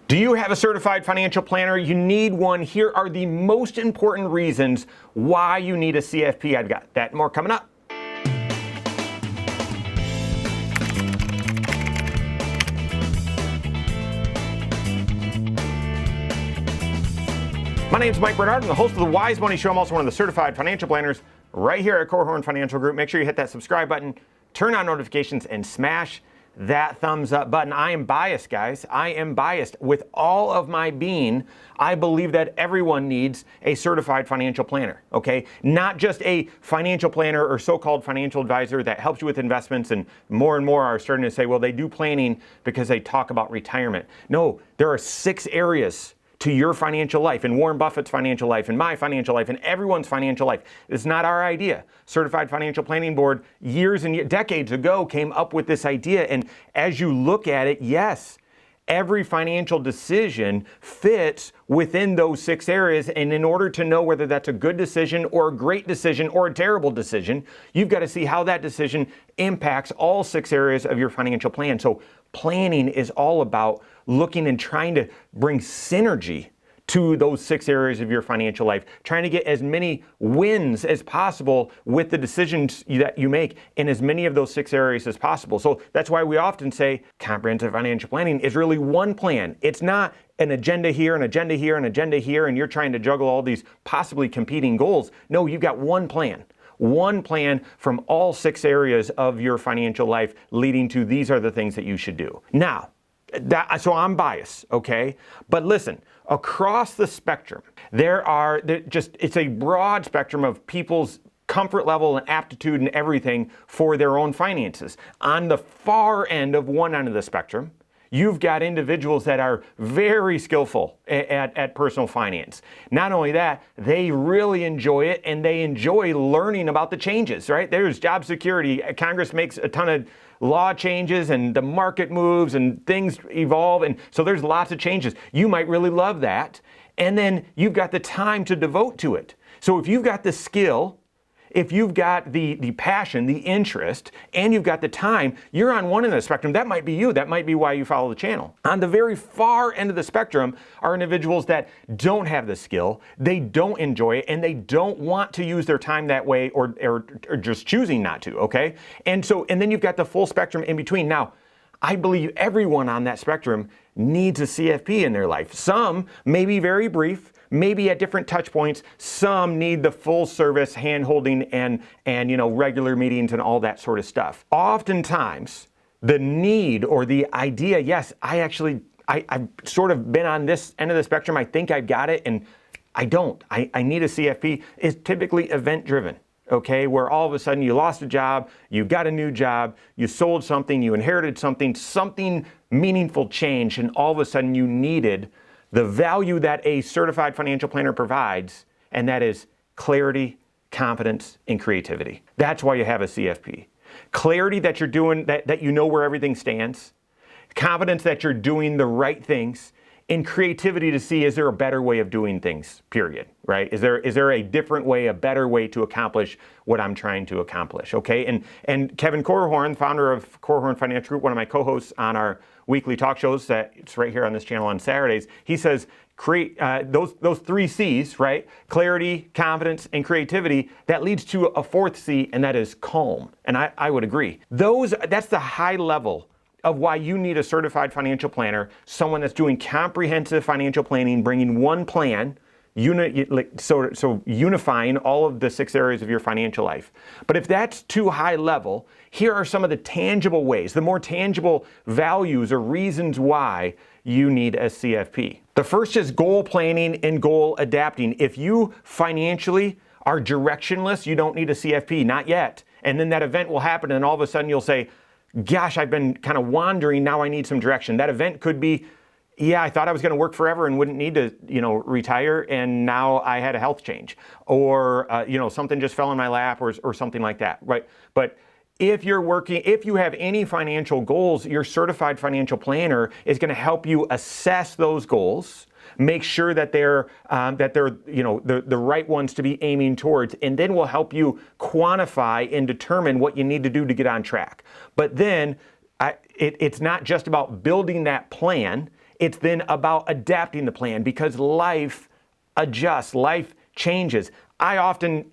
Do you have a certified financial planner? You need one. Here are the most important reasons why you need a CFP. I've got that and more coming up. My name is Mike Bernard. I'm the host of the Wise Money Show. I'm also one of the certified financial planners right here at Korhorn Financial Group. Make sure you hit that subscribe button, turn on notifications, and smash that thumbs up button. I am biased, guys. I am biased. With all of my being, I believe that everyone needs a certified financial planner, okay? Not just a financial planner or so-called financial advisor that helps you with investments, and more are starting to say, well, they do planning because they talk about retirement. No, there are 6 areas to your financial life, and Warren Buffett's financial life, and my financial life, and everyone's financial life. It's not our idea. Certified Financial Planning Board years and decades ago came up with this idea, and as you look at it, yes, every financial decision fits within those 6 areas, and in order to know whether that's a good decision or a great decision or a terrible decision, you've got to see how that decision impacts all 6 areas of your financial plan. So planning is all about looking and trying to bring synergy to those 6 areas of your financial life, trying to get as many wins as possible with the decisions that you make in as many of those 6 areas as possible. So that's why we often say comprehensive financial planning is really one plan. It's not an agenda here, an agenda here, an agenda here, and you're trying to juggle all these possibly competing goals. No, you've got one plan. One plan from all 6 areas of your financial life leading to these are the things that you should do. Now, so I'm biased, okay? But listen, across the spectrum, it's a broad spectrum of people's comfort level and aptitude and everything for their own finances. On the far end of one end of the spectrum, you've got individuals that are very skillful at personal finance. Not only that, they really enjoy it and they enjoy learning about the changes, right? There's job security. Congress makes a ton of law changes and the market moves and things evolve. And so there's lots of changes. You might really love that. And then you've got the time to devote to it. So if you've got the skill, if you've got the passion, the interest, and you've got the time, you're on one end of the spectrum. That might be you. That might be why you follow the channel. On the very far end of the spectrum are individuals that don't have the skill, they don't enjoy it, and they don't want to use their time that way or just choosing not to, okay? And then you've got the full spectrum in between. Now, I believe everyone on that spectrum needs a CFP in their life. Some may be very brief, maybe at different touch points. Some need the full service hand-holding and regular meetings and all that sort of stuff. Oftentimes, the need or the idea, yes, I've sort of been on this end of the spectrum. I think I've got it, and I don't. I need a CFP, is typically event-driven. Okay, where all of a sudden you lost a job, you got a new job, you sold something, you inherited something meaningful changed, and all of a sudden you needed the value that a certified financial planner provides, and that is clarity, confidence, and creativity. That's why you have a CFP. Clarity that you're doing, that you know where everything stands, confidence that you're doing the right things, and creativity to see, is there a better way of doing things, period, right? Is there a different way, a better way to accomplish what I'm trying to accomplish, okay? And Kevin Korhorn, founder of Korhorn Financial Group, one of my co-hosts on our weekly talk shows that it's right here on this channel on Saturdays, he says, create those 3 C's, right? Clarity, confidence, and creativity. That leads to a 4th C, and that is calm. And I would agree. That's the high level of why you need a certified financial planner, someone that's doing comprehensive financial planning, bringing one plan, so unifying all of the 6 areas of your financial life. But if that's too high level, here are some of the tangible ways, the more tangible values or reasons why you need a CFP. The first is goal planning and goal adapting. If you financially are directionless, you don't need a CFP, not yet. And then that event will happen, and all of a sudden you'll say, gosh, I've been kind of wandering, now I need some direction. That event could be, yeah, I thought I was going to work forever and wouldn't need to, retire, and now I had a health change, or something just fell in my lap, or something like that, right? But if you have any financial goals, your certified financial planner is going to help you assess those goals, make sure that they're the right ones to be aiming towards, and then will help you quantify and determine what you need to do to get on track. But then it's not just about building that plan. It's then about adapting the plan because life adjusts, life changes. I often,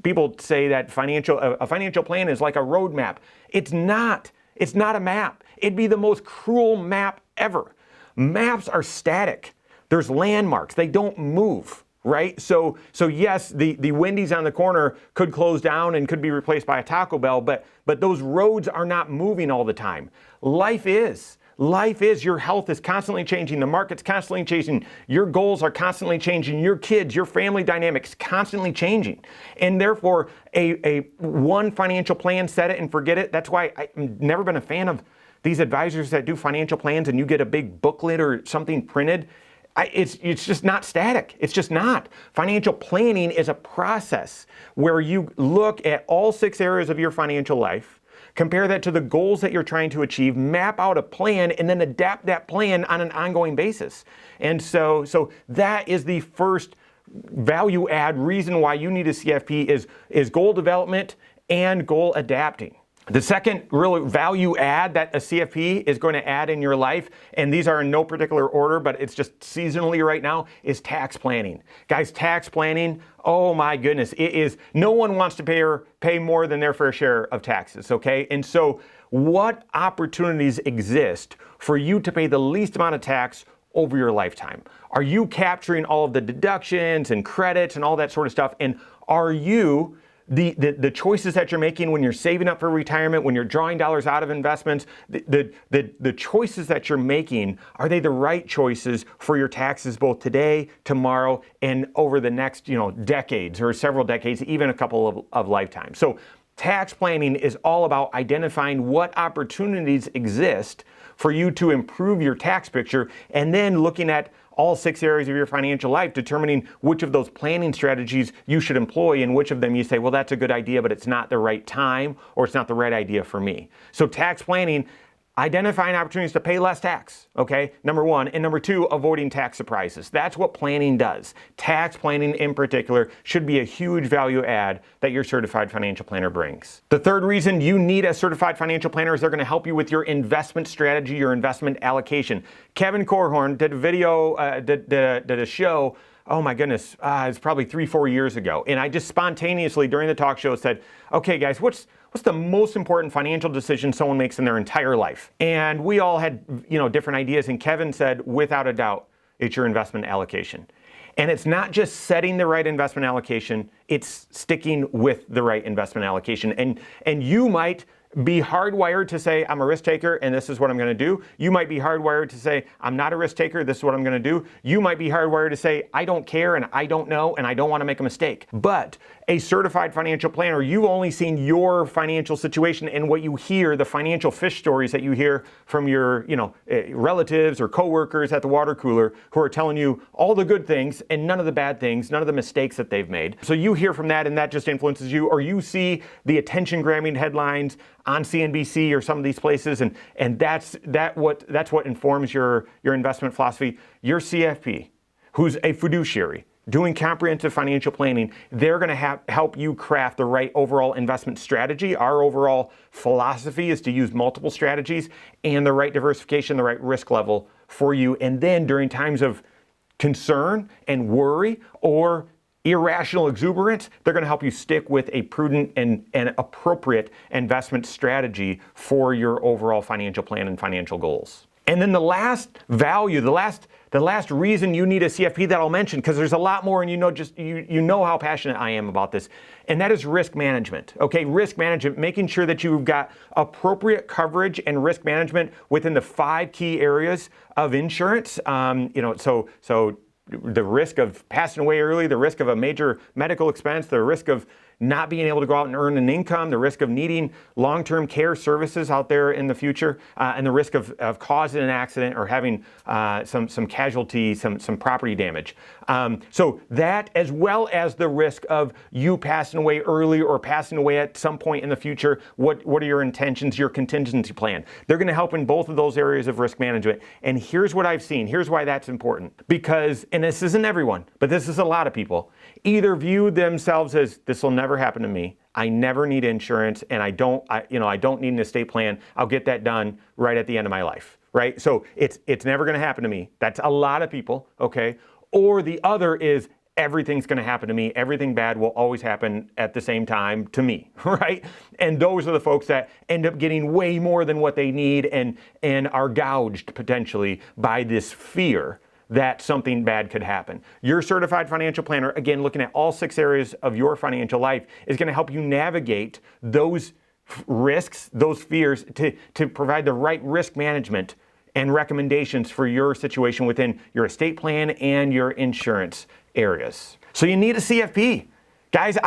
people say that a financial plan is like a roadmap. It's not. It's not a map. It'd be the most cruel map ever. Maps are static. There's landmarks. They don't move, right? So yes, the Wendy's on the corner could close down and could be replaced by a Taco Bell, but those roads are not moving all the time. Life is. Life is. Your health is constantly changing. The market's constantly changing. Your goals are constantly changing. Your kids, your family dynamics constantly changing. And therefore, a one financial plan, set it and forget it. That's why I've never been a fan of these advisors that do financial plans and you get a big booklet or something printed. It's just not static. It's just not. Financial planning is a process where you look at all 6 areas of your financial life, compare that to the goals that you're trying to achieve, map out a plan, and then adapt that plan on an ongoing basis. And so that is the first value add reason why you need a CFP is goal development and goal adapting. The second real value add that a CFP is going to add in your life, and these are in no particular order, but it's just seasonally right now, is tax planning. Guys, tax planning, oh my goodness, it is, no one wants to pay more than their fair share of taxes, okay? And so what opportunities exist for you to pay the least amount of tax over your lifetime? Are you capturing all of the deductions and credits and all that sort of stuff? And are you the choices that you're making when you're saving up for retirement, when you're drawing dollars out of investments, the choices that you're making, are they the right choices for your taxes both today, tomorrow, and over the next decades or several decades, even a couple of lifetimes? So tax planning is all about identifying what opportunities exist for you to improve your tax picture, and then looking at all 6 areas of your financial life, determining which of those planning strategies you should employ and which of them you say, well, that's a good idea, but it's not the right time or it's not the right idea for me. So tax planning, identifying opportunities to pay less tax, okay? Number 1. And number 2, avoiding tax surprises. That's what planning does. Tax planning in particular should be a huge value add that your certified financial planner brings. The third reason you need a certified financial planner is they're going to help you with your investment strategy, your investment allocation. Kevin Korhorn did a video, did a show, oh my goodness, it's probably 3-4 years ago. And I just spontaneously during the talk show said, okay guys, what's the most important financial decision someone makes in their entire life? And we all had, different ideas. And Kevin said, without a doubt, it's your investment allocation. And it's not just setting the right investment allocation, it's sticking with the right investment allocation. And you might be hardwired to say, I'm a risk taker and this is what I'm going to do. You might be hardwired to say, I'm not a risk taker, this is what I'm going to do. You might be hardwired to say, I don't care and I don't know and I don't want to make a mistake. But a certified financial planner, you've only seen your financial situation and what you hear, the financial fish stories that you hear from your relatives or coworkers at the water cooler who are telling you all the good things and none of the bad things, none of the mistakes that they've made. So you hear from that and that just influences you, or you see the attention-grabbing headlines on CNBC or some of these places, and that's what informs your investment philosophy. Your CFP, who's a fiduciary, doing comprehensive financial planning, they're going to help you craft the right overall investment strategy. Our overall philosophy is to use multiple strategies and the right diversification, the right risk level for you. And then during times of concern and worry or irrational exuberance, they're going to help you stick with a prudent and appropriate investment strategy for your overall financial plan and financial goals. And then the last value, the last reason you need a CFP that I'll mention, because there's a lot more, and you know how passionate I am about this, and that is risk management. Okay, risk management, making sure that you've got appropriate coverage and risk management within the 5 key areas of insurance. So the risk of passing away early, the risk of a major medical expense, the risk of not being able to go out and earn an income, the risk of needing long-term care services out there in the future, and the risk of causing an accident or having some casualty, some property damage. So that, as well as the risk of you passing away early or passing away at some point in the future, what are your intentions, your contingency plan? They're going to help in both of those areas of risk management. And here's what I've seen. Here's why that's important. Because, and this isn't everyone, but this is a lot of people, either view themselves as, this will never happen to me. I never need insurance, and I don't need an estate plan. I'll get that done right at the end of my life, right? So it's never going to happen to me. That's a lot of people, okay? Or the other is everything's going to happen to me. Everything bad will always happen at the same time to me, right? And those are the folks that end up getting way more than what they need and are gouged potentially by this fear that something bad could happen. Your certified financial planner, again, looking at all 6 areas of your financial life, is going to help you navigate those risks, those fears, to provide the right risk management and recommendations for your situation within your estate plan and your insurance areas. So you need a CFP. Guys,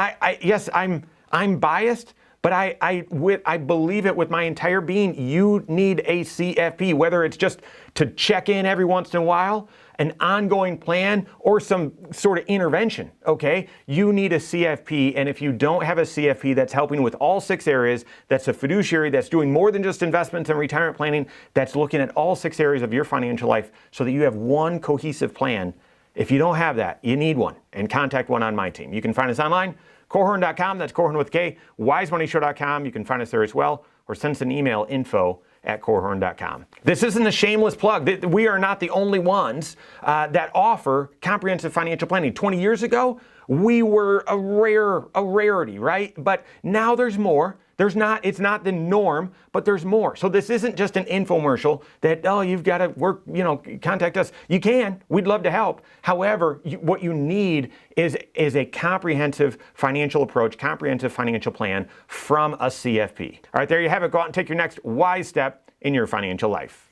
yes, I'm biased, but I believe it with my entire being. You need a CFP, whether it's just to check in every once in a while, an ongoing plan, or some sort of intervention, okay? You need a CFP, and if you don't have a CFP that's helping with all 6 areas, that's a fiduciary, that's doing more than just investments and retirement planning, that's looking at all 6 areas of your financial life so that you have one cohesive plan. If you don't have that, you need one, and contact one on my team. You can find us online, Korhorn.com, that's Korhorn with K, wisemoneyshow.com, you can find us there as well, or send us an email, info@korhorn.com. This isn't a shameless plug. We are not the only ones that offer comprehensive financial planning. 20 years ago, we were a rarity, right? But now there's more. It's not the norm, but there's more. So this isn't just an infomercial that, oh, you've got to work, contact us. You can, we'd love to help. However, what you need is a comprehensive financial approach, comprehensive financial plan from a CFP. All right, there you have it. Go out and take your next wise step in your financial life.